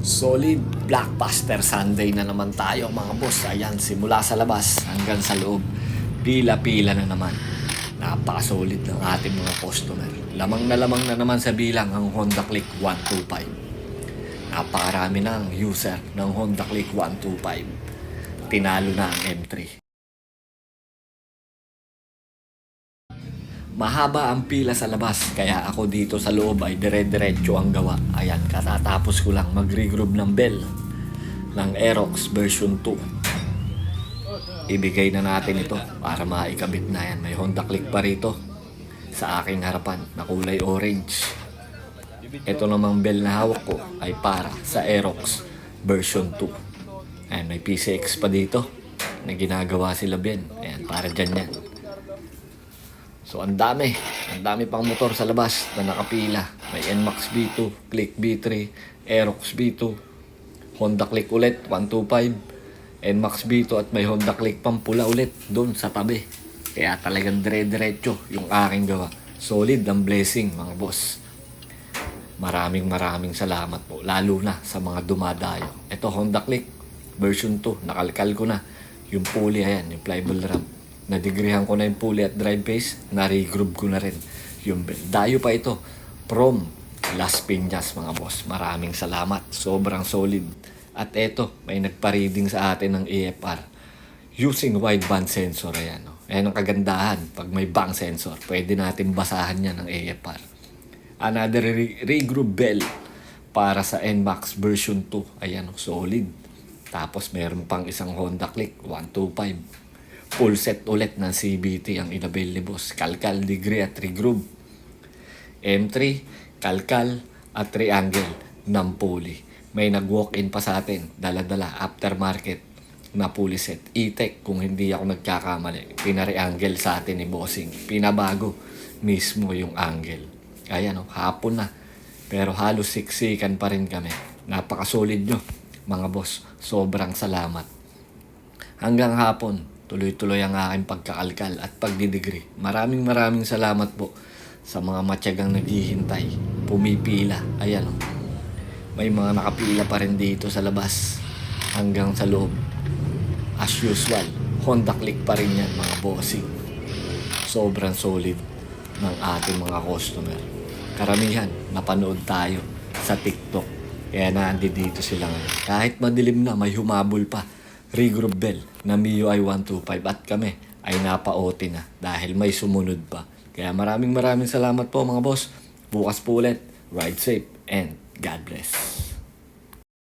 Solid blockbuster Sunday na naman tayo mga boss. Ayan, simula sa labas hanggang sa loob. Pila-pila na naman. Napaka-solid ng ating mga customer. Lamang na naman sa bilang ang Honda Click 125. Napakarami ng user ng Honda Click 125. Tinalo na ang M3. Mahaba ang pila sa labas, kaya ako dito sa loob ay dire-diretso ang gawa. Ayan, katatapos ko lang mag-regroup ng bell ng Aerox version 2. Ibigay na natin ito para maikabit na yan. May Honda Click pa rito sa aking harapan na kulay orange. Ito namang bell na hawak ko ay para sa Aerox version 2. Ayan, may PCX pa dito na ginagawa sila Ben. Ayan, para dyan yan. So ang dami pang motor sa labas na nakapila. May NMAX B2, Click B3, Aerox B2, Honda Click ulit 125, NMAX B2 at may Honda Click pang pula ulit doon sa tabi. Kaya talagang dire-diretso yung aking gawa. Solid ang blessing mga boss. Maraming salamat po, lalo na sa mga dumadayo. Ito Honda Click version 2, nakalkal ko na yung pulley, ayan, yung flyball ramp. Nadigrihan ko na yung pulley at drive phase, na-regroup ko na rin yung bell. Dayo pa ito from Las Piñas mga boss. Maraming salamat, sobrang solid. At eto, may nagpa-reading sa atin ng AFR using wideband sensor. Ayan, no? Ayan ang kagandahan, pag may bank sensor pwede natin basahan yan ng AFR. Another regroup bell para sa NMAX version 2. Ayan, no? Solid. Tapos meron pang isang Honda Click 125. Full set ulit ng CVT ang inabil ni boss. Kalkal, degree at regroup. M3, kalkal at triangle ng pulley. May nag-walk-in pa sa atin. Dala-dala, aftermarket na pulley set. E-Tech kung hindi ako nagkakamali. Pina-reangle sa atin ni bossing. Pinabago mismo yung angle. Ayan o, hapon na. Pero halos siksikan pa rin kami. Napakasolid nyo mga boss. Sobrang salamat. Hanggang hapon, tuloy-tuloy ang aking pagkakalkal at pagdidegree. Maraming salamat po sa mga matyagang naghihintay. Pumipila. Ayan o. May mga nakapila pa rin dito sa labas hanggang sa loob. As usual, Honda Click pa rin yan mga bossing. Sobrang solid ng ating mga customer. Karamihan, napanood tayo sa TikTok. Kaya nandito sila ngayon. Kahit madilim na, may humabol pa. Regroup bell na MIUI 125 at kami ay napa-OT na dahil may sumunod pa. Kaya maraming salamat po mga boss. Bukas po ulit. Ride safe and God bless.